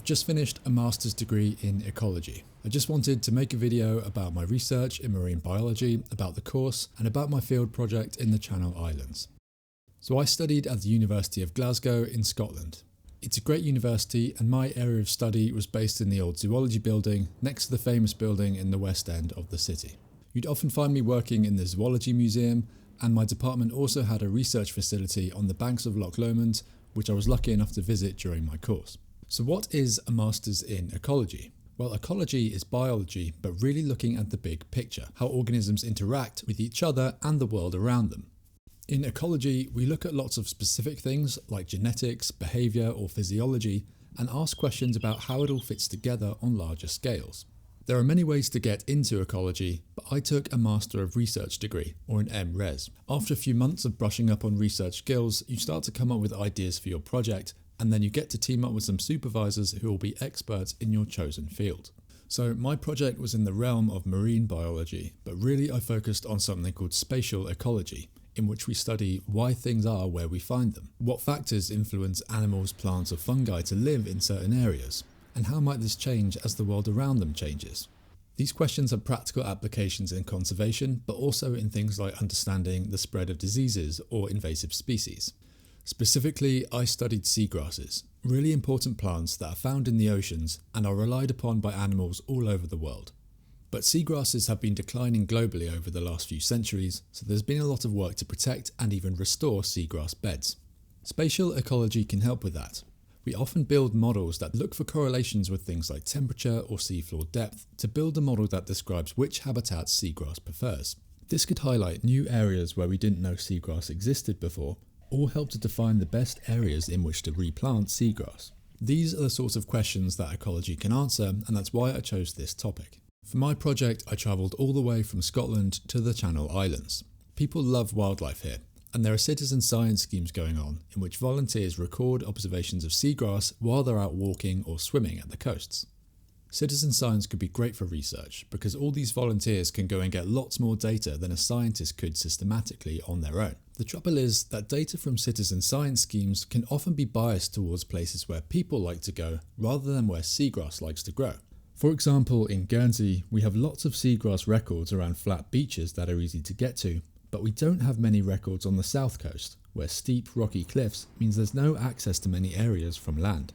I've just finished a master's degree in ecology. I just wanted to make a video about my research in marine biology, about the course, and about my field project in the Channel Islands. So I studied at the University of Glasgow in Scotland. It's a great university, and my area of study was based in the old zoology building next to the famous building in the west end of the city. You'd often find me working in the zoology museum, and my department also had a research facility on the banks of Loch Lomond, which I was lucky enough to visit during my course. So what is a master's in ecology? Well, ecology is biology, but really looking at the big picture, how organisms interact with each other and the world around them. In ecology, we look at lots of specific things like genetics, behaviour or physiology, and ask questions about how it all fits together on larger scales. There are many ways to get into ecology, but I took a Master of Research degree, or an M.Res. After a few months of brushing up on research skills, you start to come up with ideas for your project, and then you get to team up with some supervisors who will be experts in your chosen field. So my project was in the realm of marine biology, but really I focused on something called spatial ecology, in which we study why things are where we find them, what factors influence animals, plants or fungi to live in certain areas, and how might this change as the world around them changes. These questions have practical applications in conservation, but also in things like understanding the spread of diseases or invasive species. Specifically, I studied seagrasses, really important plants that are found in the oceans and are relied upon by animals all over the world. But seagrasses have been declining globally over the last few centuries, so there's been a lot of work to protect and even restore seagrass beds. Spatial ecology can help with that. We often build models that look for correlations with things like temperature or seafloor depth to build a model that describes which habitats seagrass prefers. This could highlight new areas where we didn't know seagrass existed before, or help to define the best areas in which to replant seagrass. These are the sorts of questions that ecology can answer, and that's why I chose this topic. For my project, I travelled all the way from Scotland to the Channel Islands. People love wildlife here, and there are citizen science schemes going on in which volunteers record observations of seagrass while they're out walking or swimming at the coasts. Citizen science could be great for research because all these volunteers can go and get lots more data than a scientist could systematically on their own. The trouble is that data from citizen science schemes can often be biased towards places where people like to go rather than where seagrass likes to grow. For example, in Guernsey, we have lots of seagrass records around flat beaches that are easy to get to, but we don't have many records on the south coast, where steep, rocky cliffs means there's no access to many areas from land.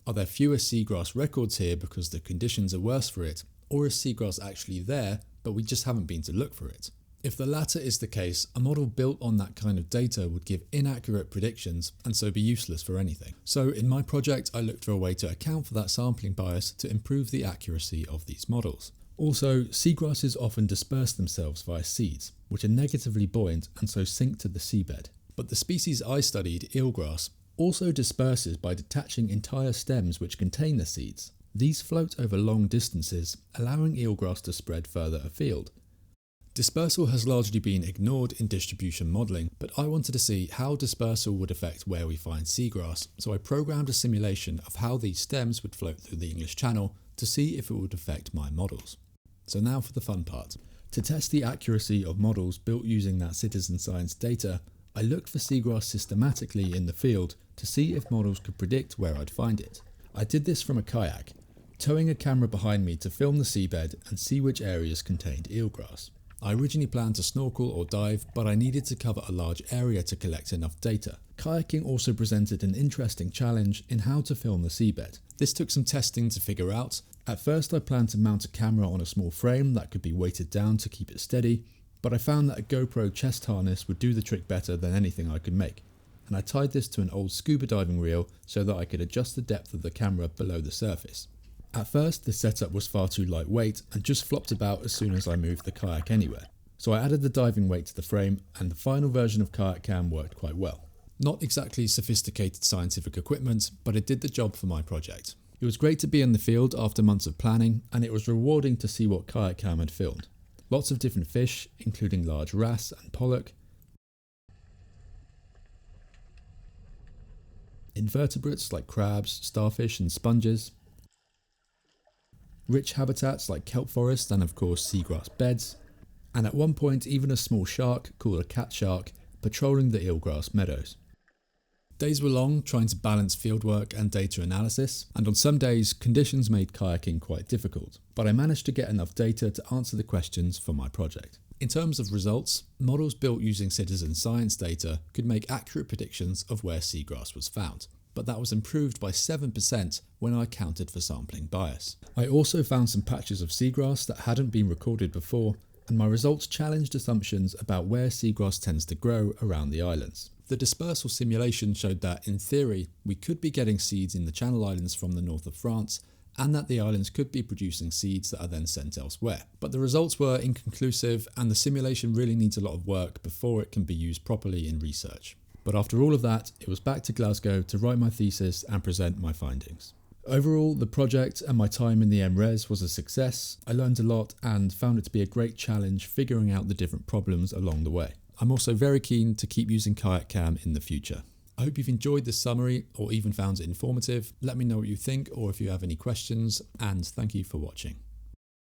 Are there fewer seagrass records here because the conditions are worse for it, or is seagrass actually there, but we just haven't been to look for it? If the latter is the case, a model built on that kind of data would give inaccurate predictions and so be useless for anything. So in my project, I looked for a way to account for that sampling bias to improve the accuracy of these models. Also, seagrasses often disperse themselves via seeds, which are negatively buoyant and so sink to the seabed. But the species I studied, eelgrass, also disperses by detaching entire stems which contain the seeds. These float over long distances, allowing eelgrass to spread further afield. Dispersal has largely been ignored in distribution modelling, but I wanted to see how dispersal would affect where we find seagrass, so I programmed a simulation of how these stems would float through the English Channel to see if it would affect my models. So now for the fun part. To test the accuracy of models built using that citizen science data, I looked for seagrass systematically in the field to see if models could predict where I'd find it. I did this from a kayak, towing a camera behind me to film the seabed and see which areas contained eelgrass. I originally planned to snorkel or dive, but I needed to cover a large area to collect enough data. Kayaking also presented an interesting challenge in how to film the seabed. This took some testing to figure out. At first I planned to mount a camera on a small frame that could be weighted down to keep it steady, but I found that a GoPro chest harness would do the trick better than anything I could make, and I tied this to an old scuba diving reel so that I could adjust the depth of the camera below the surface. At first, the setup was far too lightweight and just flopped about as soon as I moved the kayak anywhere. So I added the diving weight to the frame, and the final version of Kayak Cam worked quite well. Not exactly sophisticated scientific equipment, but it did the job for my project. It was great to be in the field after months of planning, and it was rewarding to see what Kayak Cam had filmed. Lots of different fish, including large wrasse and pollock, invertebrates like crabs, starfish and sponges, rich habitats like kelp forests and of course seagrass beds, and at one point even a small shark called a cat shark patrolling the eelgrass meadows. Days were long trying to balance fieldwork and data analysis, and on some days conditions made kayaking quite difficult, but I managed to get enough data to answer the questions for my project. In terms of results, models built using citizen science data could make accurate predictions of where seagrass was found, but that was improved by 7% when I accounted for sampling bias. I also found some patches of seagrass that hadn't been recorded before, and my results challenged assumptions about where seagrass tends to grow around the islands. The dispersal simulation showed that, in theory, we could be getting seeds in the Channel Islands from the north of France, and that the islands could be producing seeds that are then sent elsewhere. But the results were inconclusive, and the simulation really needs a lot of work before it can be used properly in research. But after all of that, it was back to Glasgow to write my thesis and present my findings. Overall, the project and my time in the MRes was a success. I learned a lot and found it to be a great challenge figuring out the different problems along the way. I'm also very keen to keep using KayakCam in the future. I hope you've enjoyed this summary or even found it informative. Let me know what you think or if you have any questions, and thank you for watching.